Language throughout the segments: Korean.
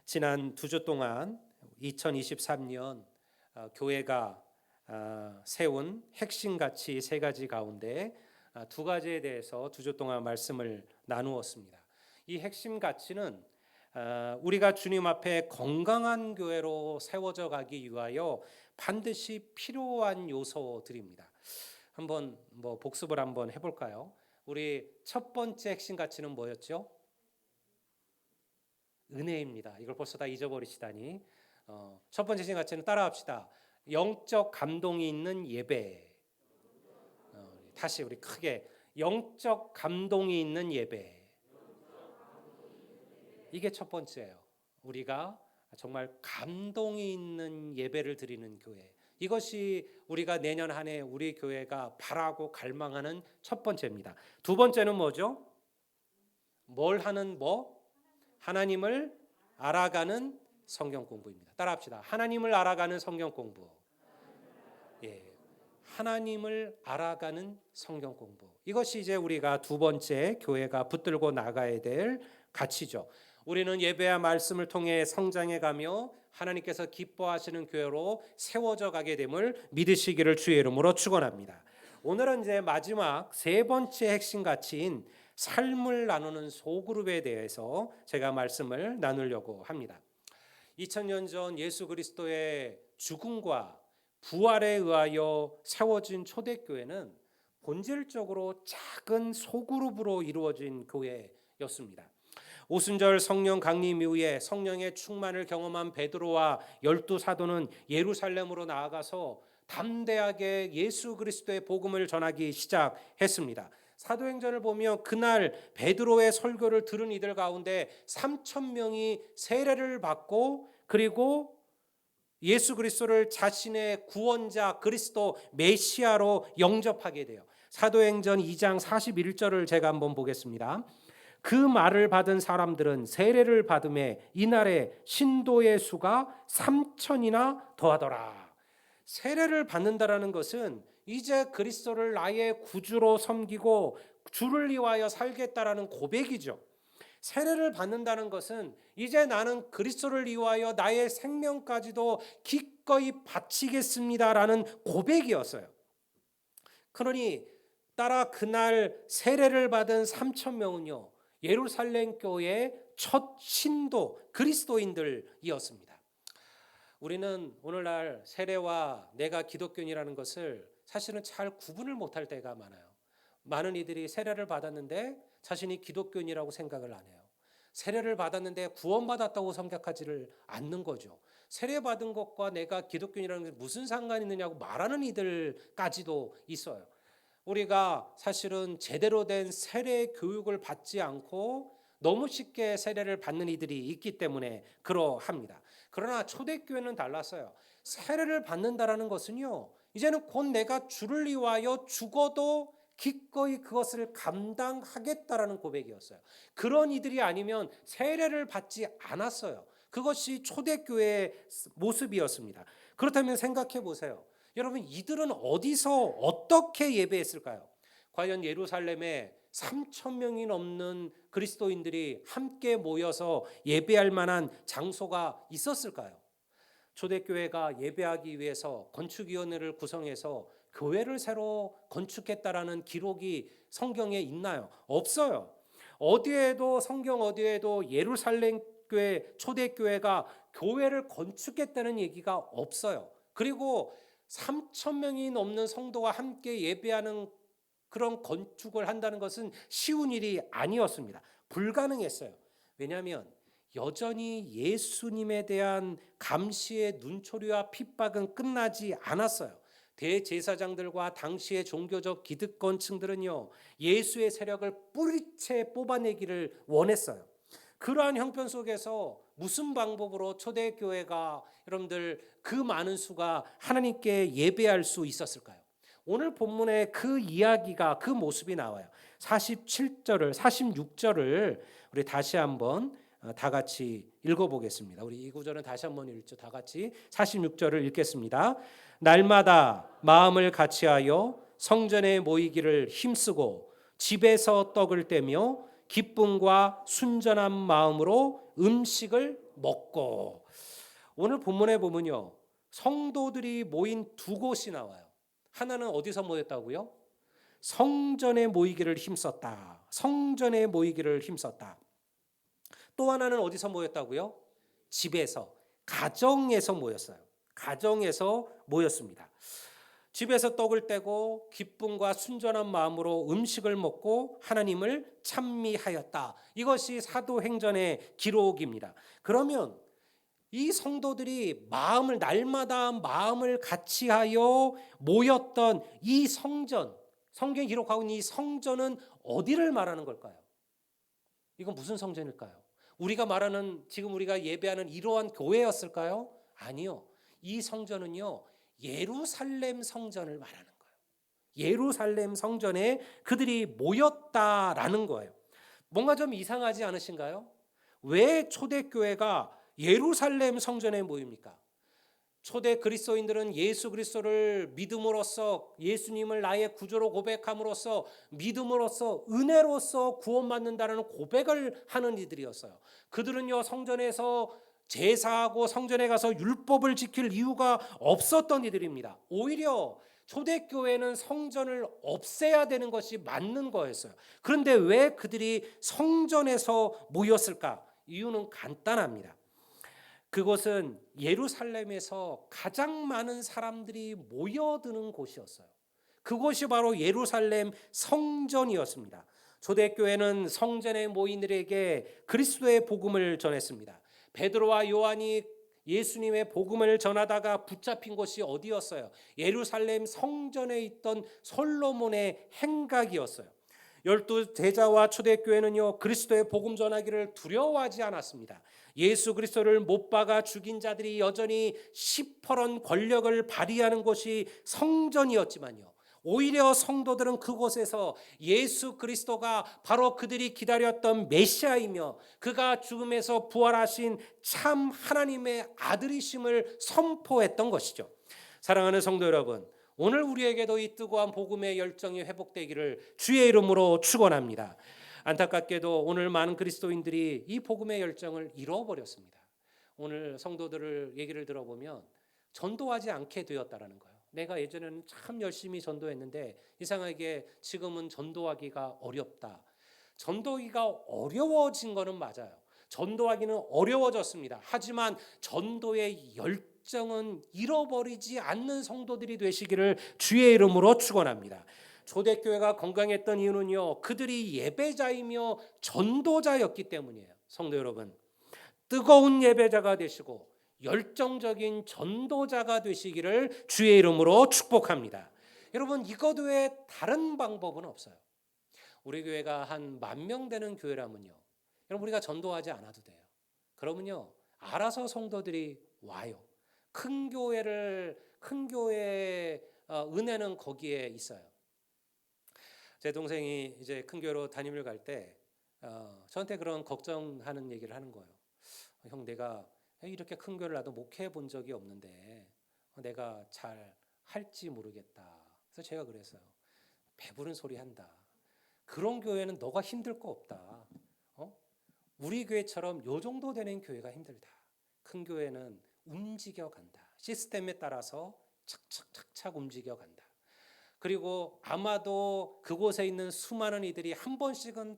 지난 2주 동안 2023년 교회가 세운 핵심 가치 3가지 가운데 2가지에 대해서 2주 동안 말씀을 나누었습니다. 이 핵심 가치는 우리가 주님 앞에 건강한 교회로 세워져 가기 위하여 반드시 필요한 요소들입니다. 한번 복습을 한번 해볼까요? 우리 첫 번째 핵심 가치는 뭐였죠? 은혜입니다. 이걸 벌써 다 잊어버리시다니. 첫 번째 핵심 가치는 따라합시다. 영적 감동이 있는 예배. 다시 우리 크게 영적 감동이 있는 예배. 이게 첫 번째예요. 우리가 정말 감동이 있는 예배를 드리는 교회. 이것이 우리가 내년 한 해 우리 교회가 바라고 갈망하는 첫 번째입니다. 두 번째는 뭐죠? 뭘 하는 하나님을 알아가는 성경 공부입니다. 따라합시다. 하나님을 알아가는 성경 공부. 하나님을 알아가는 성경 공부. 이것이 이제 우리가 두 번째 교회가 붙들고 나가야 될 가치죠. 우리는 예배와 말씀을 통해 성장해 가며 하나님께서 기뻐하시는 교회로 세워져 가게 됨을 믿으시기를 주의 이름으로 축원합니다. 오늘은 이제 마지막 세 번째 핵심 가치인 삶을 나누는 소그룹에 대해서 제가 말씀을 나누려고 합니다. 2000년 전 예수 그리스도의 죽음과 부활에 의하여 세워진 초대교회는 본질적으로 작은 소그룹으로 이루어진 교회였습니다. 오순절 성령 강림 이후에 성령의 충만을 경험한 베드로와 12 사도는 예루살렘으로 나아가서 담대하게 예수 그리스도의 복음을 전하기 시작했습니다. 사도행전을 보면 그날 베드로의 설교를 들은 이들 가운데 3,000명이 세례를 받고 그리고 예수 그리스도를 자신의 구원자 그리스도 메시아로 영접하게 돼요. 사도행전 2장 41절을 제가 한번 보겠습니다. 그 말을 받은 사람들은 세례를 받음에 이날에 신도의 수가 3,000이나 더하더라. 세례를 받는다라는 것은 이제 그리스도를 나의 구주로 섬기고 주를 위하여 살겠다라는 고백이죠. 세례를 받는다는 것은 이제 나는 그리스도를 위하여 나의 생명까지도 기꺼이 바치겠습니다라는 고백이었어요. 그러니 따라 그날 세례를 받은 3,000명은요 예루살렘 교회의 첫 신도 그리스도인들이었습니다. 우리는 오늘날 세례와 내가 기독교인이라는 것을 사실은 잘 구분을 못할 때가 많아요. 많은 이들이 세례를 받았는데 자신이 기독교인이라고 생각을 안 해요. 세례를 받았는데 구원받았다고 생각하지를 않는 거죠. 세례받은 것과 내가 기독교인이라는 게 무슨 상관이 있느냐고 말하는 이들까지도 있어요. 우리가 사실은 제대로 된 세례 교육을 받지 않고 너무 쉽게 세례를 받는 이들이 있기 때문에 그러합니다. 그러나 초대교회는 달랐어요. 세례를 받는다라는 것은요, 이제는 곧 내가 주를 위하여 죽어도 기꺼이 그것을 감당하겠다라는 고백이었어요. 그런 이들이 아니면 세례를 받지 않았어요. 그것이 초대교회의 모습이었습니다. 그렇다면 생각해 보세요. 여러분, 이들은 어디서 어떻게 예배했을까요? 과연 예루살렘에 3,000명이 넘는 그리스도인들이 함께 모여서 예배할 만한 장소가 있었을까요? 초대교회가 예배하기 위해서 건축위원회를 구성해서 교회를 새로 건축했다라는 기록이 성경에 있나요? 없어요. 성경 어디에도 예루살렘 교회, 초대교회가 교회를 건축했다는 얘기가 없어요. 그리고 3,000명이 넘는 성도가 함께 예배하는 그런 건축을 한다는 것은 쉬운 일이 아니었습니다. 불가능했어요. 왜냐하면 여전히 예수님에 대한 감시의 눈초리와 핍박은 끝나지 않았어요. 대제사장들과 당시의 종교적 기득권층들은요, 예수의 세력을 뿌리채 뽑아내기를 원했어요. 그러한 형편 속에서 무슨 방법으로 초대교회가 여러분들 그 많은 수가 하나님께 예배할 수 있었을까요? 오늘 본문에 그 이야기가 그 모습이 나와요. 47절을 46절을 우리 다시 한번 다 같이 읽어보겠습니다. 우리 이 구절은 다시 한번 읽죠. 다 같이 46절을 읽겠습니다. 날마다 마음을 같이하여 성전에 모이기를 힘쓰고 집에서 떡을 떼며 기쁨과 순전한 마음으로 음식을 먹고. 오늘 본문에 보면요, 성도들이 모인 두 곳이 나와요. 하나는 어디서 모였다고요? 성전에 모이기를 힘썼다. 성전에 모이기를 힘썼다. 또 하나는 어디서 모였다고요? 집에서, 가정에서 모였어요. 가정에서 모였습니다. 집에서 떡을 떼고 기쁨과 순전한 마음으로 음식을 먹고 하나님을 찬미하였다. 이것이 사도행전의 기록입니다. 그러면 이 성도들이 날마다 마음을 같이하여 모였던 이 성전, 성경이 기록하고 있는 이 성전은 어디를 말하는 걸까요? 이건 무슨 성전일까요? 우리가 말하는, 지금 우리가 예배하는 이러한 교회였을까요? 아니요. 이 성전은요, 예루살렘 성전을 말하는 거예요. 예루살렘 성전에 그들이 모였다라는 거예요. 뭔가 좀 이상하지 않으신가요? 왜 초대교회가 예루살렘 성전에 모입니까? 초대 그리스도인들은 예수 그리스도를 믿음으로써, 예수님을 나의 구주로 고백함으로써, 믿음으로써, 은혜로써 구원받는다는 고백을 하는 이들이었어요. 그들은요, 성전에서 제사하고 성전에 가서 율법을 지킬 이유가 없었던 이들입니다. 오히려 초대교회는 성전을 없애야 되는 것이 맞는 거였어요. 그런데 왜 그들이 성전에서 모였을까? 이유는 간단합니다. 그곳은 예루살렘에서 가장 많은 사람들이 모여드는 곳이었어요. 그곳이 바로 예루살렘 성전이었습니다. 초대교회는 성전에 모인 이들에게 그리스도의 복음을 전했습니다. 베드로와 요한이 예수님의 복음을 전하다가 붙잡힌 곳이 어디였어요? 예루살렘 성전에 있던 솔로몬의 행각이었어요. 12제자와 초대교회는요, 그리스도의 복음 전하기를 두려워하지 않았습니다. 예수 그리스도를 못 박아 죽인 자들이 여전히 시퍼런 권력을 발휘하는 곳이 성전이었지만요, 오히려 성도들은 그곳에서 예수 그리스도가 바로 그들이 기다렸던 메시아이며 그가 죽음에서 부활하신 참 하나님의 아들이심을 선포했던 것이죠. 사랑하는 성도 여러분, 오늘 우리에게도 이 뜨거운 복음의 열정이 회복되기를 주의 이름으로 축원합니다. 안타깝게도 오늘 많은 그리스도인들이 이 복음의 열정을 잃어버렸습니다. 오늘 성도들을 얘기를 들어보면 전도하지 않게 되었다라는 거예요. 내가 예전에는 참 열심히 전도했는데 이상하게 지금은 전도하기가 어렵다. 전도하기가 어려워진 거는 맞아요. 전도하기는 어려워졌습니다. 하지만 전도의 열정은 잃어버리지 않는 성도들이 되시기를 주의 이름으로 축원합니다. 초대교회가 건강했던 이유는요, 그들이 예배자이며 전도자였기 때문이에요. 성도 여러분, 뜨거운 예배자가 되시고 열정적인 전도자가 되시기를 주의 이름으로 축복합니다. 여러분, 이것 외에 다른 방법은 없어요. 우리 교회가 한 10,000명 되는 교회라면요, 여러분, 우리가 전도하지 않아도 돼요. 그러면요, 알아서 성도들이 와요. 큰 교회의 은혜는 거기에 있어요. 제 동생이 이제 큰 교회로 담임을 갈 때 저한테 그런 걱정하는 얘기를 하는 거예요. 형, 내가 이렇게 큰 교회를 나도 목회해 본 적이 없는데 내가 잘 할지 모르겠다. 그래서 제가 그랬어요. 배부른 소리 한다. 그런 교회는 너가 힘들 거 없다. 우리 교회처럼 요 정도 되는 교회가 힘들다. 큰 교회는 움직여 간다. 시스템에 따라서 착착착착 움직여 간다. 그리고 아마도 그곳에 있는 수많은 이들이 한 번씩은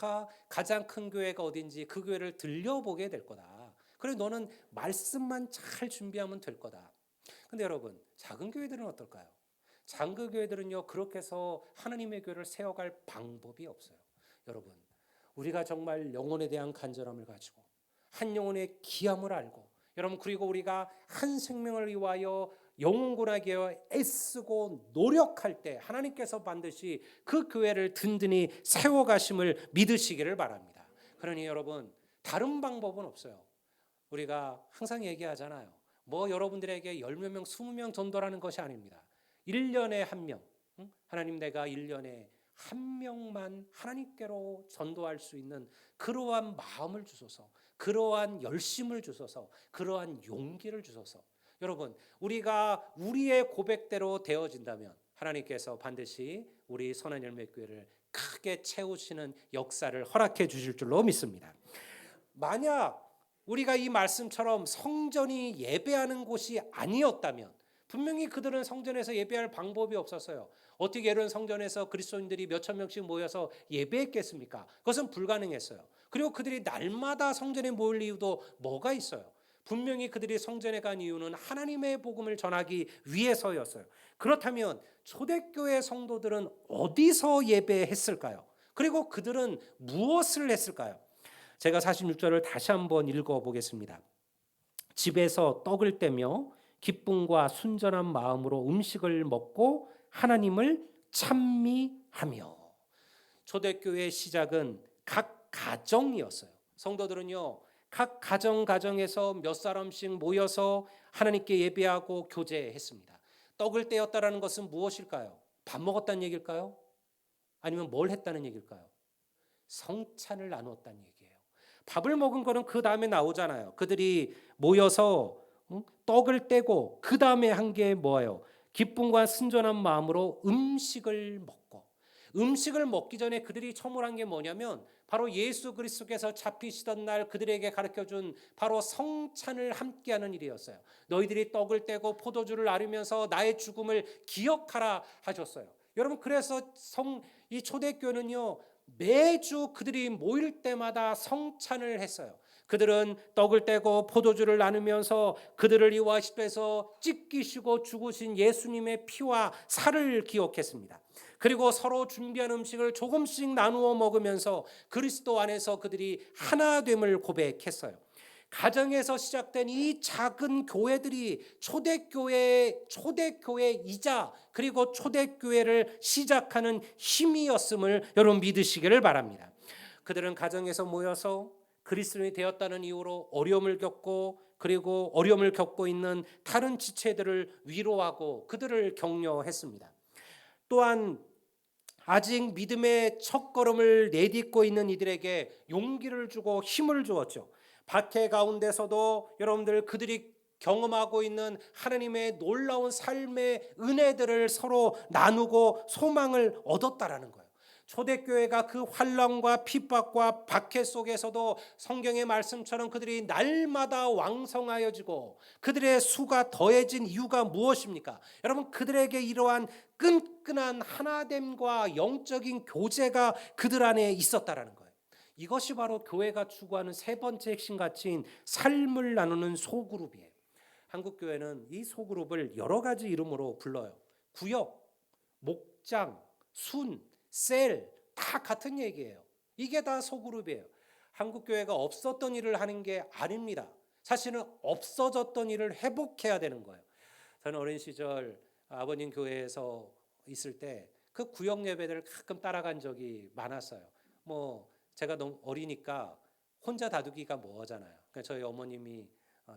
다 가장 큰 교회가 어딘지 그 교회를 들려보게 될 거다. 그래, 너는 말씀만 잘 준비하면 될 거다. 근데 여러분, 작은 교회들은 어떨까요? 작은 교회들은요, 그렇게 해서 하나님의 교회를 세워갈 방법이 없어요. 여러분, 우리가 정말 영혼에 대한 간절함을 가지고 한 영혼의 귀함을 알고, 여러분, 그리고 우리가 한 생명을 위하여 영혼군하게 애쓰고 노력할 때 하나님께서 반드시 그 교회를 든든히 세워가심을 믿으시기를 바랍니다. 그러니 여러분, 다른 방법은 없어요. 우리가 항상 얘기하잖아요. 뭐 여러분들에게 10몇 명, 20명 전도라는 것이 아닙니다. 1년에 한 명, 하나님, 내가 1년에 한 명만 하나님께로 전도할 수 있는 그러한 마음을 주소서, 그러한 열심을 주소서, 그러한 용기를 주소서. 여러분, 우리가 우리의 고백대로 되어진다면 하나님께서 반드시 우리 선한 열매 교회를 크게 채우시는 역사를 허락해 주실 줄로 믿습니다. 만약 우리가 이 말씀처럼 성전이 예배하는 곳이 아니었다면, 분명히 그들은 성전에서 예배할 방법이 없었어요. 어떻게 이런 성전에서 그리스도인들이 몇천 명씩 모여서 예배했겠습니까? 그것은 불가능했어요. 그리고 그들이 날마다 성전에 모일 이유도 뭐가 있어요? 분명히 그들이 성전에 간 이유는 하나님의 복음을 전하기 위해서였어요. 그렇다면 초대교회 성도들은 어디서 예배했을까요? 그리고 그들은 무엇을 했을까요? 제가 46절을 다시 한번 읽어보겠습니다. 집에서 떡을 떼며 기쁨과 순전한 마음으로 음식을 먹고 하나님을 찬미하며. 초대교회의 시작은 각 가정이었어요. 성도들은요, 각 가정에서 몇 사람씩 모여서 하나님께 예배하고 교제했습니다. 떡을 떼었다라는 것은 무엇일까요? 밥 먹었다는 얘기일까요? 아니면 뭘 했다는 얘기일까요? 성찬을 나누었다는 얘기예요. 밥을 먹은 거는 그 다음에 나오잖아요. 그들이 모여서 떡을 떼고 그 다음에 한 게 뭐예요? 기쁨과 순전한 마음으로 음식을 먹고, 음식을 먹기 전에 그들이 처음으로 한 게 뭐냐면 바로 예수 그리스도께서 잡히시던 날 그들에게 가르쳐준 바로 성찬을 함께하는 일이었어요. 너희들이 떡을 떼고 포도주를 나누면서 나의 죽음을 기억하라 하셨어요. 여러분, 그래서 이 초대교회는요, 매주 그들이 모일 때마다 성찬을 했어요. 그들은 떡을 떼고 포도주를 나누면서 그들을 위하시면서 찢기시고 죽으신 예수님의 피와 살을 기억했습니다. 그리고 서로 준비한 음식을 조금씩 나누어 먹으면서 그리스도 안에서 그들이 하나됨을 고백했어요. 가정에서 시작된 이 작은 교회들이 초대교회이자 그리고 초대교회를 시작하는 힘이었음을 여러분 믿으시기를 바랍니다. 그들은 가정에서 모여서 그리스도인이 되었다는 이유로 어려움을 겪고, 그리고 어려움을 겪고 있는 다른 지체들을 위로하고 그들을 격려했습니다. 또한 아직 믿음의 첫걸음을 내딛고 있는 이들에게 용기를 주고 힘을 주었죠. 박해 가운데서도 여러분들 그들이 경험하고 있는 하나님의 놀라운 삶의 은혜들을 서로 나누고 소망을 얻었다라는 거예요. 초대교회가 그 환난과 핍박과 박해 속에서도 성경의 말씀처럼 그들이 날마다 왕성하여지고 그들의 수가 더해진 이유가 무엇입니까? 여러분, 그들에게 이러한 끈끈한 하나됨과 영적인 교제가 그들 안에 있었다라는 거예요. 이것이 바로 교회가 추구하는 세 번째 핵심 가치인 삶을 나누는 소그룹이에요. 한국교회는 이 소그룹을 여러 가지 이름으로 불러요. 구역, 목장, 순, 셀, 다 같은 얘기예요. 이게 다 소그룹이에요. 한국교회가 없었던 일을 하는 게 아닙니다. 사실은 없어졌던 일을 회복해야 되는 거예요. 저는 어린 시절 아버님 교회에서 있을 때 그 구역 예배를 가끔 따라간 적이 많았어요. 제가 너무 어리니까 혼자 다투기가 뭐하잖아요. 그러니까 저희 어머님이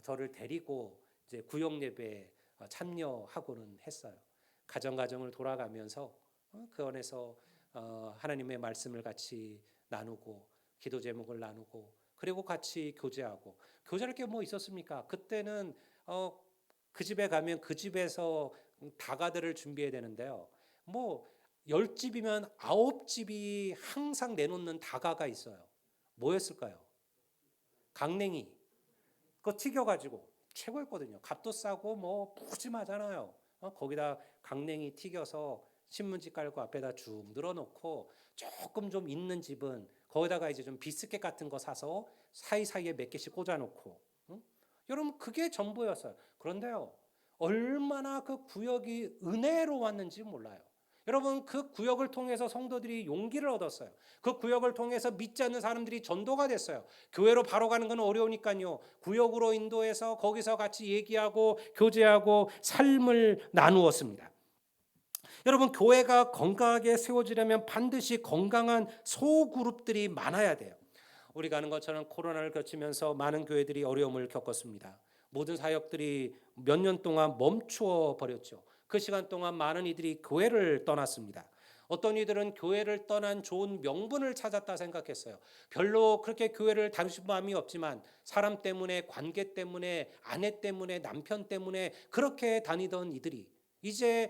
저를 데리고 이제 구역 예배에 참여하고는 했어요. 가정을 돌아가면서 그 안에서 하나님의 말씀을 같이 나누고 기도 제목을 나누고 그리고 같이 교제하고. 교제할 게 뭐 있었습니까? 그때는 그 집에 가면 그 집에서 다가들을 준비해야 되는데요. 10집이면 9집이 항상 내놓는 다가가 있어요. 뭐였을까요? 강냉이. 그거 튀겨가지고 최고였거든요. 값도 싸고 푸짐하잖아요. 거기다 강냉이 튀겨서 신문지 깔고 앞에다 쭉 늘어놓고 조금 좀 있는 집은 거기다가 이제 좀 비스켓 같은 거 사서 사이사이에 몇 개씩 꽂아놓고. 여러분, 그게 전부였어요. 그런데요, 얼마나 그 구역이 은혜로 왔는지 몰라요. 여러분, 그 구역을 통해서 성도들이 용기를 얻었어요. 그 구역을 통해서 믿지 않는 사람들이 전도가 됐어요. 교회로 바로 가는 건 어려우니까요, 구역으로 인도해서 거기서 같이 얘기하고 교제하고 삶을 나누었습니다. 여러분, 교회가 건강하게 세워지려면 반드시 건강한 소그룹들이 많아야 돼요. 우리가 아는 것처럼 코로나를 거치면서 많은 교회들이 어려움을 겪었습니다. 모든 사역들이 몇 년 동안 멈추어 버렸죠. 그 시간 동안 많은 이들이 교회를 떠났습니다. 어떤 이들은 교회를 떠난 좋은 명분을 찾았다 생각했어요. 별로 그렇게 교회를 다니고 싶은 마음이 없지만 사람 때문에, 관계 때문에, 아내 때문에, 남편 때문에 그렇게 다니던 이들이 이제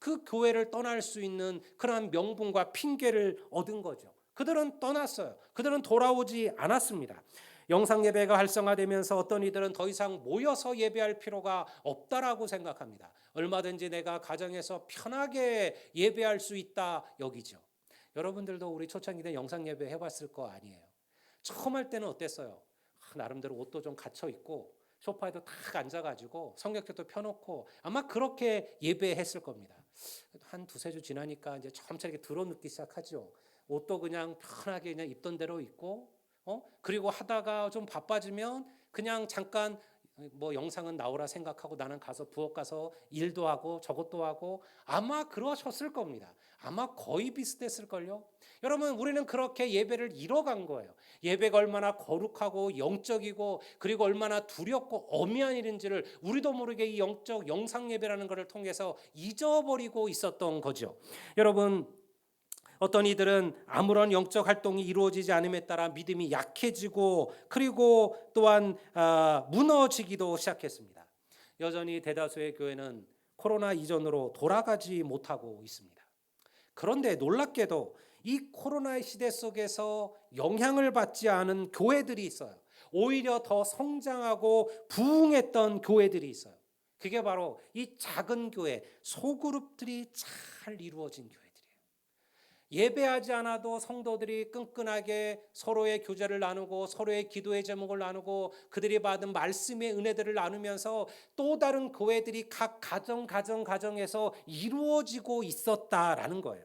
그 교회를 떠날 수 있는 그러한 명분과 핑계를 얻은 거죠. 그들은 떠났어요. 그들은 돌아오지 않았습니다. 영상 예배가 활성화되면서 어떤 이들은 더 이상 모여서 예배할 필요가 없다라고 생각합니다. 얼마든지 내가 가정에서 편하게 예배할 수 있다 여기죠. 여러분들도 우리 초창기 때 영상 예배 해봤을 거 아니에요. 처음 할 때는 어땠어요? 나름대로 옷도 좀 갇혀 있고 소파에도 탁 앉아가지고 성경책도 펴놓고 아마 그렇게 예배했을 겁니다. 한 두세 주 지나니까 이제 점차 이렇게 드러눕기 시작하죠. 옷도 그냥 편하게 그냥 입던 대로 입고, 그리고 하다가 좀 바빠지면 그냥 잠깐 뭐 영상은 나오라 생각하고 나는 가서 부엌 가서 일도 하고 저것도 하고 아마 그러셨을 겁니다. 아마 거의 비슷했을걸요. 여러분, 우리는 그렇게 예배를 잃어간 거예요. 예배가 얼마나 거룩하고 영적이고 그리고 얼마나 두렵고 엄미한 일인지를 우리도 모르게 이 영적 영상 예배라는 것을 통해서 잊어버리고 있었던 거죠. 여러분, 어떤 이들은 아무런 영적 활동이 이루어지지 않음에 따라 믿음이 약해지고 그리고 또한 무너지기도 시작했습니다. 여전히 대다수의 교회는 코로나 이전으로 돌아가지 못하고 있습니다. 그런데 놀랍게도 이 코로나의 시대 속에서 영향을 받지 않은 교회들이 있어요. 오히려 더 성장하고 부흥했던 교회들이 있어요. 그게 바로 이 작은 교회, 소그룹들이 잘 이루어진 교회들이에요. 예배하지 않아도 성도들이 끈끈하게 서로의 교제를 나누고 서로의 기도의 제목을 나누고 그들이 받은 말씀의 은혜들을 나누면서 또 다른 교회들이 각 가정에서 이루어지고 있었다라는 거예요.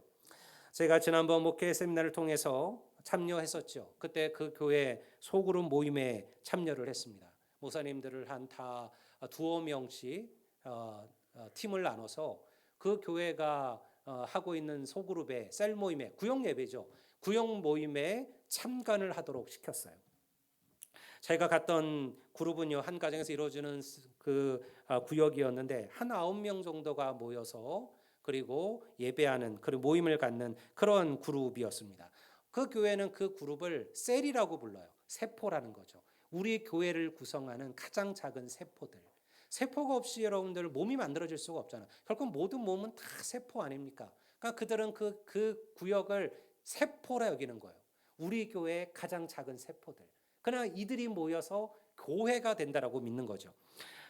제가 지난번 목회 세미나를 통해서 참여했었죠. 그때 그 교회 소그룹 모임에 참여를 했습니다. 목사님들을 한 다 두어 명씩 팀을 나눠서 그 교회가 하고 있는 소그룹의 셀 모임에 구역 예배죠. 구역 모임에 참관을 하도록 시켰어요. 제가 갔던 그룹은요, 한 가정에서 이루어지는 그 구역이었는데 한 9명 정도가 모여서 그리고 예배하는 그런 모임을 갖는 그런 그룹이었습니다. 그 교회는 그 그룹을 셀이라고 불러요. 세포라는 거죠. 우리 교회를 구성하는 가장 작은 세포들. 세포가 없이 여러분들 몸이 만들어질 수가 없잖아요. 결국 모든 몸은 다 세포 아닙니까? 그러니까 그들은 그 구역을 세포라 여기는 거예요. 우리 교회의 가장 작은 세포들. 그러나 이들이 모여서 교회가 된다라고 믿는 거죠.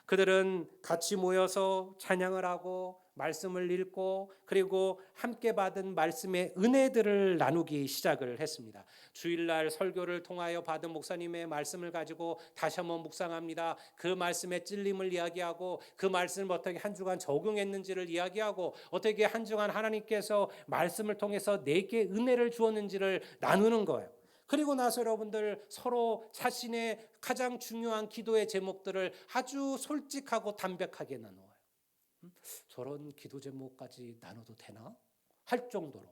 그들은 같이 모여서 찬양을 하고 말씀을 읽고 그리고 함께 받은 말씀의 은혜들을 나누기 시작을 했습니다. 주일날 설교를 통하여 받은 목사님의 말씀을 가지고 다시 한번 묵상합니다. 그 말씀의 찔림을 이야기하고 그 말씀을 어떻게 한 주간 적용했는지를 이야기하고 어떻게 한 주간 하나님께서 말씀을 통해서 내게 은혜를 주었는지를 나누는 거예요. 그리고 나서 여러분들 서로 자신의 가장 중요한 기도의 제목들을 아주 솔직하고 담백하게 나누어요. 저런 기도 제목까지 나눠도 되나? 할 정도로.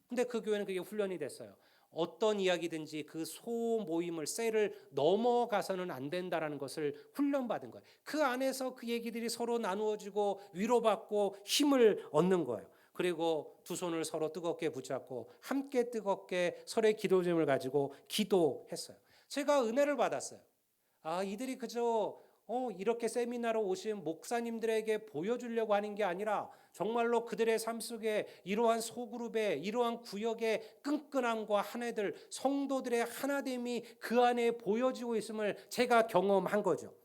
근데 그 교회는 그게 훈련이 됐어요. 어떤 이야기든지 그 소모임을 셀을 넘어가서는 안 된다라는 것을 훈련받은 거예요. 그 안에서 그 얘기들이 서로 나누어지고 위로받고 힘을 얻는 거예요. 그리고 두 손을 서로 뜨겁게 붙잡고 함께 뜨겁게 서로의 기도 제목을 가지고 기도했어요. 제가 은혜를 받았어요. 이들이 그저 이렇게 세미나로 오신 목사님들에게 보여주려고 하는 게 아니라 정말로 그들의 삶 속에 이러한 소그룹의 이러한 구역의 끈끈함과 하나들 성도들의 하나됨이 그 안에 보여지고 있음을 제가 경험한 거죠.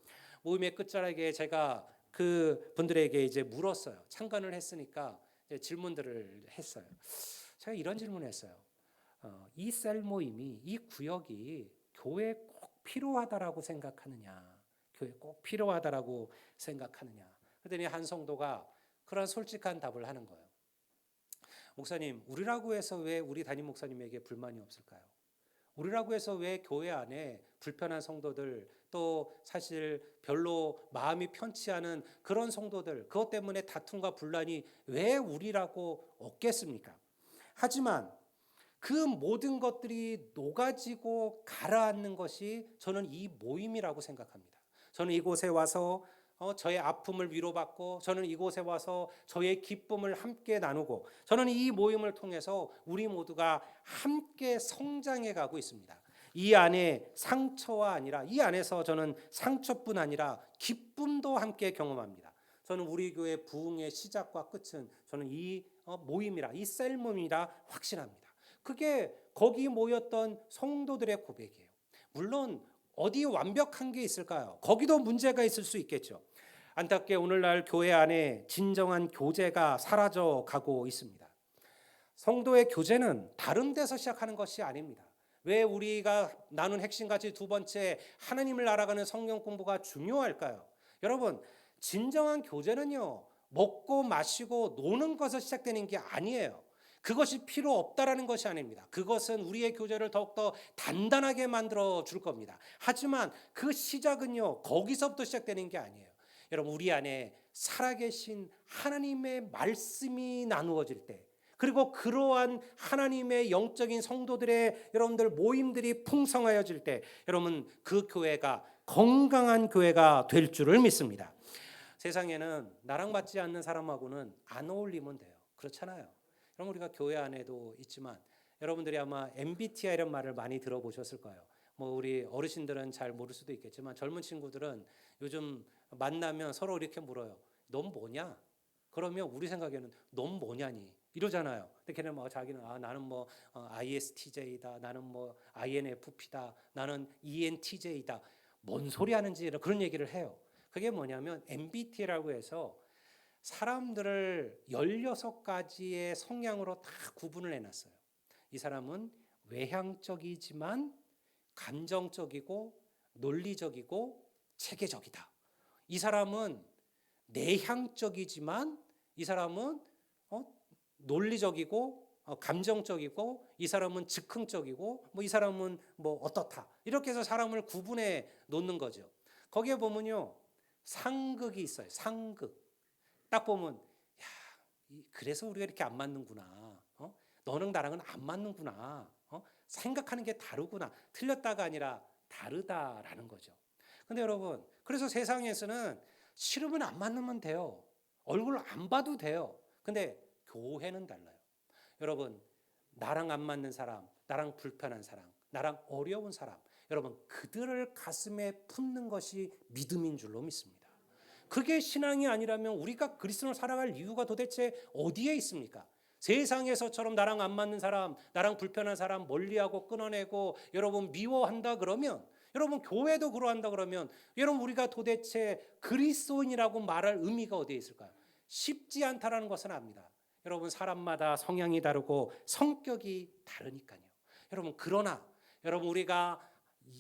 모임의 끝자락에 제가 그 분들에게 이제 물었어요. 참관을 했으니까 질문들을 했어요. 제가 이런 질문을 했어요. 이 셀 모임이 이 구역이 교회에 꼭 필요하다라고 생각하느냐? 교회 꼭 필요하다라고 생각하느냐? 그랬더니 한 성도가 그런 솔직한 답을 하는 거예요. 목사님, 우리라고 해서 왜 우리 담임 목사님에게 불만이 없을까요? 우리라고 해서 왜 교회 안에 불편한 성도들 또 사실 별로 마음이 편치 않은 그런 성도들 그것 때문에 다툼과 분란이 왜 우리라고 없겠습니까? 하지만 그 모든 것들이 녹아지고 가라앉는 것이 저는 이 모임이라고 생각합니다. 저는 이곳에 와서 저의 아픔을 위로받고 저는 이곳에 와서 저의 기쁨을 함께 나누고 저는 이 모임을 통해서 우리 모두가 함께 성장해 가고 있습니다. 이 안에 상처와 아니라 이 안에서 저는 상처뿐 아니라 기쁨도 함께 경험합니다. 저는 우리 교회 부흥의 시작과 끝은 저는 이 모임이라 이 셀 모임이라 확신합니다. 그게 거기 모였던 성도들의 고백이에요. 물론 어디 완벽한 게 있을까요? 거기도 문제가 있을 수 있겠죠. 안타깝게 오늘날 교회 안에 진정한 교제가 사라져 가고 있습니다. 성도의 교제는 다른 데서 시작하는 것이 아닙니다. 왜 우리가 나눈 핵심가치 두 번째 하나님을 알아가는 성경 공부가 중요할까요? 여러분, 진정한 교제는요, 먹고 마시고 노는 것에서 시작되는 게 아니에요. 그것이 필요 없다라는 것이 아닙니다. 그것은 우리의 교제를 더욱더 단단하게 만들어 줄 겁니다. 하지만 그 시작은요, 거기서부터 시작되는 게 아니에요. 여러분, 우리 안에 살아계신 하나님의 말씀이 나누어질 때, 그리고 그러한 하나님의 영적인 성도들의 여러분들 모임들이 풍성하여질 때, 여러분 그 교회가 건강한 교회가 될 줄을 믿습니다. 세상에는 나랑 맞지 않는 사람하고는 안 어울리면 돼요. 그렇잖아요. 그럼 우리가 교회 안에도 있지만 여러분들이 아마 MBTI 이런 말을 많이 들어보셨을 거예요. 뭐 우리 어르신들은 잘 모를 수도 있겠지만 젊은 친구들은 요즘 만나면 서로 이렇게 물어요. 넌 뭐냐? 그러면 우리 생각에는 넌 뭐냐니 이러잖아요. 근데 걔는 뭐 자기는 나는 뭐 ISTJ다, 나는 뭐 INFP다, 나는 ENTJ다. 뭔 소리 하는지 그런 얘기를 해요. 그게 뭐냐면 MBTI라고 해서 사람들을 16가지의 성향으로 다 구분을 해놨어요. 이 사람은 외향적이지만 감정적이고 논리적이고 체계적이다. 이 사람은 내향적이지만 이 사람은 논리적이고 감정적이고 이 사람은 즉흥적이고 뭐 이 사람은 뭐 어떻다. 이렇게 해서 사람을 구분해 놓는 거죠. 거기에 보면요. 상극이 있어요. 상극. 딱 보면 그래서 우리가 이렇게 안 맞는구나. 너는 나랑은 안 맞는구나. 생각하는 게 다르구나. 틀렸다가 아니라 다르다라는 거죠. 근데 여러분, 그래서 세상에서는 싫으면 안 만나면 돼요. 얼굴 안 봐도 돼요. 근데 교회는 달라요. 여러분, 나랑 안 맞는 사람, 나랑 불편한 사람, 나랑 어려운 사람, 여러분 그들을 가슴에 품는 것이 믿음인 줄로 믿습니다. 그게 신앙이 아니라면 우리가 그리스도를 살아갈 이유가 도대체 어디에 있습니까? 세상에서처럼 나랑 안 맞는 사람, 나랑 불편한 사람 멀리하고 끊어내고 여러분 미워한다 그러면, 여러분 교회도 그러한다 그러면, 여러분 우리가 도대체 그리스도인이라고 말할 의미가 어디에 있을까요? 쉽지 않다라는 것은 압니다. 여러분 사람마다 성향이 다르고 성격이 다르니까요. 여러분 그러나 여러분 우리가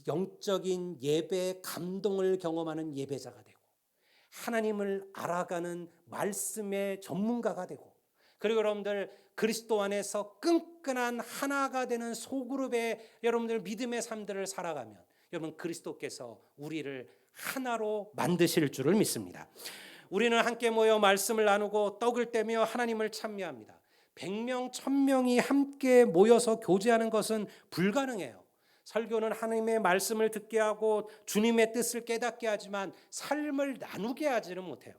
영적인 예배의 감동을 경험하는 예배자가 되고 하나님을 알아가는 말씀의 전문가가 되고, 그리고 여러분들 그리스도 안에서 끈끈한 하나가 되는 소그룹의 여러분들 믿음의 삶들을 살아가면 여러분 그리스도께서 우리를 하나로 만드실 줄을 믿습니다. 우리는 함께 모여 말씀을 나누고 떡을 떼며 하나님을 찬미합니다. 100명, 1000명이 함께 모여서 교제하는 것은 불가능해요. 설교는 하나님의 말씀을 듣게 하고 주님의 뜻을 깨닫게 하지만 삶을 나누게 하지는 못해요.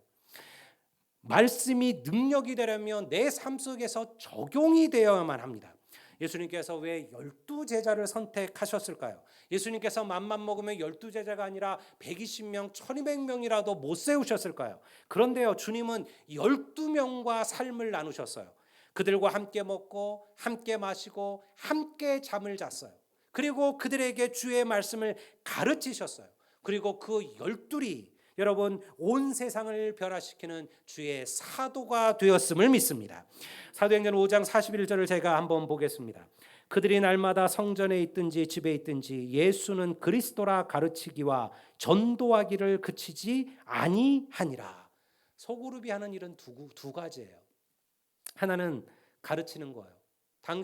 말씀이 능력이 되려면 내 삶 속에서 적용이 되어야만 합니다. 예수님께서 왜 12제자를 선택하셨을까요? 예수님께서 맘만 먹으면 12제자가 아니라 120명, 1200명이라도 못 세우셨을까요? 그런데요, 주님은 12명과 삶을 나누셨어요. 그들과 함께 먹고 함께 마시고 함께 잠을 잤어요. 그리고 그들에게 주의 말씀을 가르치셨어요. 그리고 그 12이 여러분 온 세상을 변화시키는 주의 사도가 되었음을 믿습니다. 사도행전 5장 41절을 제가 한번 보겠습니다. 그들이 날마다 성전에 있든지 집에 있든지 예수는 그리스도라 가르치기와 전도하기를 그치지 아니하니라. 소그룹이 하는 일은 두 가지예요. 하나는 가르치는 거예요.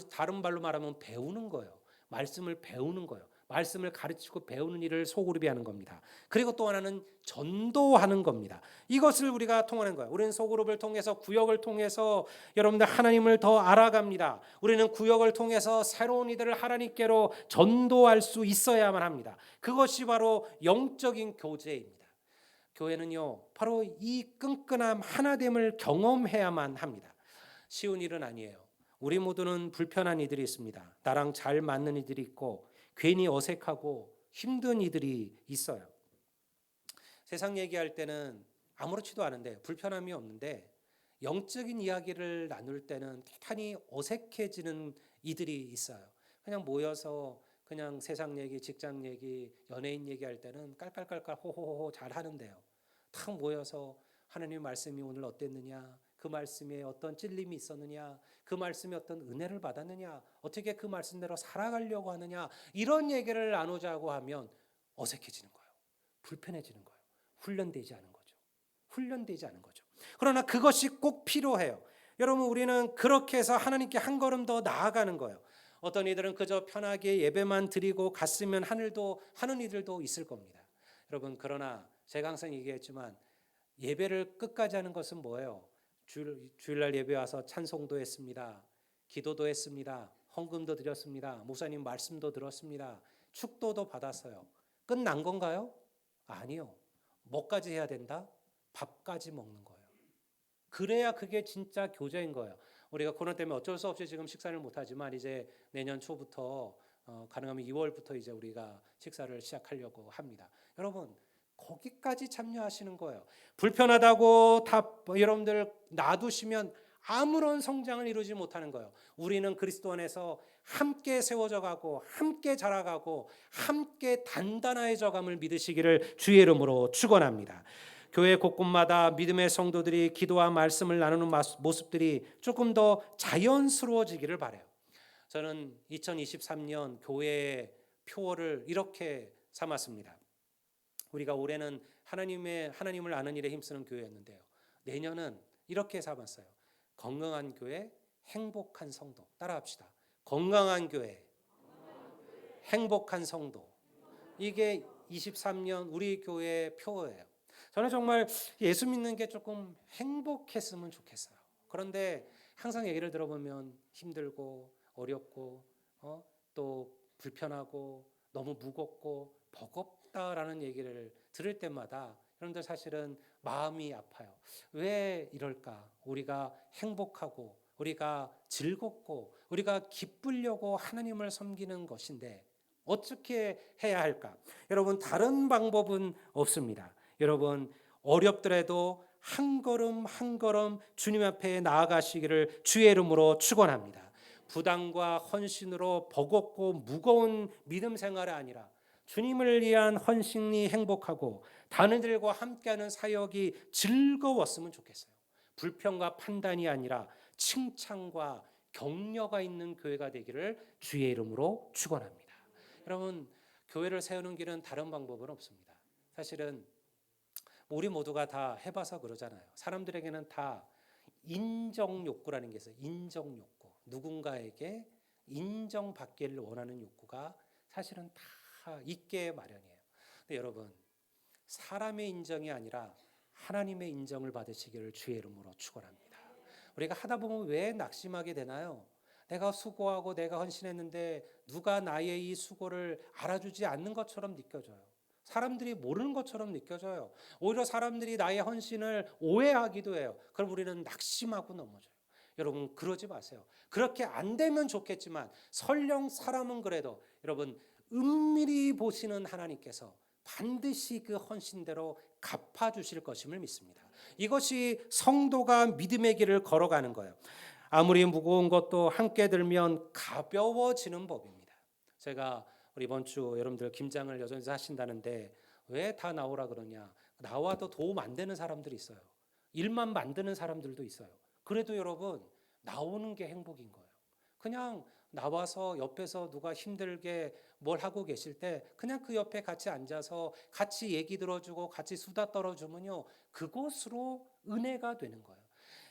다른 말로 말하면 배우는 거예요. 말씀을 배우는 거예요. 말씀을 가르치고 배우는 일을 소그룹이 하는 겁니다. 그리고 또 하나는 전도하는 겁니다. 이것을 우리가 통하는 거예요. 우리는 소그룹을 통해서 구역을 통해서 여러분들 하나님을 더 알아갑니다. 우리는 구역을 통해서 새로운 이들을 하나님께로 전도할 수 있어야만 합니다. 그것이 바로 영적인 교제입니다. 교회는요, 바로 이 끈끈함 하나됨을 경험해야만 합니다. 쉬운 일은 아니에요. 우리 모두는 불편한 이들이 있습니다. 나랑 잘 맞는 이들이 있고 괜히 어색하고 힘든 이들이 있어요. 세상 얘기할 때는 아무렇지도 않은데 불편함이 없는데 영적인 이야기를 나눌 때는 대단히 어색해지는 이들이 있어요. 그냥 모여서 그냥 세상 얘기, 직장 얘기, 연예인 얘기할 때는 깔깔깔깔 호호호 잘 하는데요. 탁 모여서 하나님 말씀이 오늘 어땠느냐, 그 말씀에 어떤 찔림이 있었느냐, 그 말씀에 어떤 은혜를 받았느냐, 어떻게 그 말씀대로 살아가려고 하느냐, 이런 얘기를 나누자고 하면 어색해지는 거예요. 불편해지는 거예요. 훈련되지 않은 거죠. 훈련되지 않은 거죠. 그러나 그것이 꼭 필요해요. 여러분, 우리는 그렇게 해서 하나님께 한 걸음 더 나아가는 거예요. 어떤 이들은 그저 편하게 예배만 드리고 갔으면 하는 이들도 있을 겁니다. 여러분, 그러나 제가 항상 얘기했지만 예배를 끝까지 하는 것은 뭐예요? 주일날 예배 와서 찬송도 했습니다. 기도도 했습니다. 헌금도 드렸습니다. 목사님 말씀도 들었습니다. 축도도 받았어요. 끝난 건가요? 아니요. 뭐까지 해야 된다? 밥까지 먹는 거예요. 그래야 그게 진짜 교제인 거예요. 우리가 코로나 때문에 어쩔 수 없이 지금 식사를 못하지만 이제 내년 초부터 가능하면 2월부터 이제 우리가 식사를 시작하려고 합니다. 여러분, 거기까지 참여하시는 거예요. 불편하다고 다 여러분들 놔두시면 아무런 성장을 이루지 못하는 거예요. 우리는 그리스도 안에서 함께 세워져 가고 함께 자라가고 함께 단단해져 감을 믿으시기를 주의 이름으로 축원합니다. 교회 곳곳마다 믿음의 성도들이 기도와 말씀을 나누는 모습들이 조금 더 자연스러워지기를 바라요. 저는 2023년 교회의 표어를 이렇게 삼았습니다. 우리가 올해는 하나님을 아는 일에 힘쓰는 교회였는데요. 내년은 이렇게 삼았어요. 건강한 교회, 행복한 성도. 따라합시다. 건강한 교회, 행복한 성도. 이게 23년 우리 교회의 표어예요. 저는 정말 예수 믿는 게 조금 행복했으면 좋겠어요. 그런데 항상 얘기를 들어보면 힘들고 어렵고 또 불편하고 너무 무겁고 버겁다라는 얘기를 들을 때마다 여러분들 사실은 마음이 아파요. 왜 이럴까? 우리가 행복하고 우리가 즐겁고 우리가 기쁘려고 하나님을 섬기는 것인데 어떻게 해야 할까? 여러분, 다른 방법은 없습니다. 여러분, 어렵더라도 한 걸음 한 걸음 주님 앞에 나아가시기를 주의 이름으로 축원합니다. 부담과 헌신으로 버겁고 무거운 믿음 생활이 아니라 주님을 위한 헌신이 행복하고 다른 이들과 함께하는 사역이 즐거웠으면 좋겠어요. 불평과 판단이 아니라 칭찬과 격려가 있는 교회가 되기를 주의 이름으로 축원합니다. 여러분, 교회를 세우는 길은 다른 방법은 없습니다. 사실은 우리 모두가 다 해봐서 그러잖아요. 사람들에게는 다 인정 욕구라는 게 있어요. 인정 욕구. 누군가에게 인정받기를 원하는 욕구가 사실은 다 있게 마련이에요. 근데 여러분, 사람의 인정이 아니라 하나님의 인정을 받으시기를 주의 이름으로 축원합니다. 우리가 하다 보면 왜 낙심하게 되나요? 내가 수고하고 내가 헌신했는데 누가 나의 이 수고를 알아주지 않는 것처럼 느껴져요. 사람들이 모르는 것처럼 느껴져요. 오히려 사람들이 나의 헌신을 오해하기도 해요. 그럼 우리는 낙심하고 넘어져요. 여러분, 그러지 마세요. 그렇게 안 되면 좋겠지만 설령 사람은 그래도 여러분, 은밀히 보시는 하나님께서 반드시 그 헌신대로 갚아주실 것임을 믿습니다. 이것이 성도가 믿음의 길을 걸어가는 거예요. 아무리 무거운 것도 함께 들면 가벼워지는 법입니다. 제가 이번 주 여러분들 김장을 여전히 하신다는데 왜 다 나오라 그러냐? 나와도 도움 안 되는 사람들이 있어요. 일만 만드는 사람들도 있어요. 그래도 여러분, 나오는 게 행복인 거예요. 그냥 나와서 옆에서 누가 힘들게 뭘 하고 계실 때 그냥 그 옆에 같이 앉아서 같이 얘기 들어주고 같이 수다 떨어주면요, 그것으로 은혜가 되는 거예요.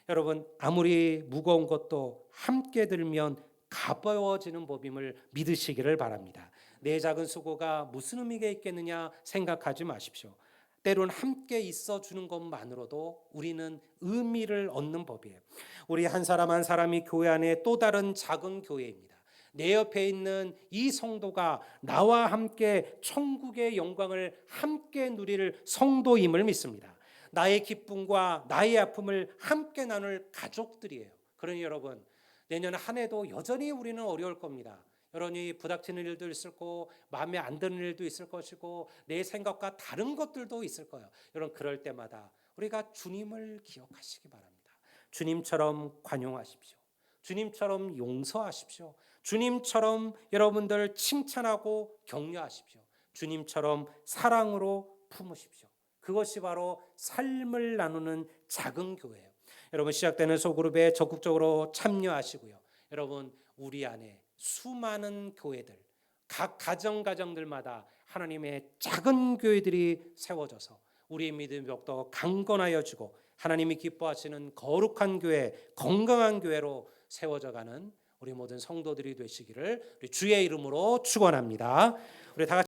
여러분, 아무리 무거운 것도 함께 들면 가벼워지는 법임을 믿으시기를 바랍니다. 내 작은 수고가 무슨 의미가 있겠느냐 생각하지 마십시오. 때론 함께 있어 주는 것만으로도 우리는 의미를 얻는 법이에요. 우리 한 사람 한 사람이 교회 안에 또 다른 작은 교회입니다. 내 옆에 있는 이 성도가 나와 함께 천국의 영광을 함께 누릴 성도임을 믿습니다. 나의 기쁨과 나의 아픔을 함께 나눌 가족들이에요. 그러니 여러분, 내년 한 해도 여전히 우리는 어려울 겁니다. 여러분이 부닥치는 일도 있을 거고 마음에 안 드는 일도 있을 것이고 내 생각과 다른 것들도 있을 거예요. 여러분, 그럴 때마다 우리가 주님을 기억하시기 바랍니다. 주님처럼 관용하십시오. 주님처럼 용서하십시오. 주님처럼 여러분들 칭찬하고 격려하십시오. 주님처럼 사랑으로 품으십시오. 그것이 바로 삶을 나누는 작은 교회예요. 여러분 시작되는 소그룹에 적극적으로 참여하시고요. 여러분 우리 안에 수많은 교회들, 각 가정들마다 하나님의 작은 교회들이 세워져서 우리의 믿음의 벽도 강건하여지고 하나님이 기뻐하시는 거룩한 교회, 건강한 교회로 세워져가는 우리 모든 성도들이 되시기를 우리 주의 이름으로 축원합니다. 우리 다 같이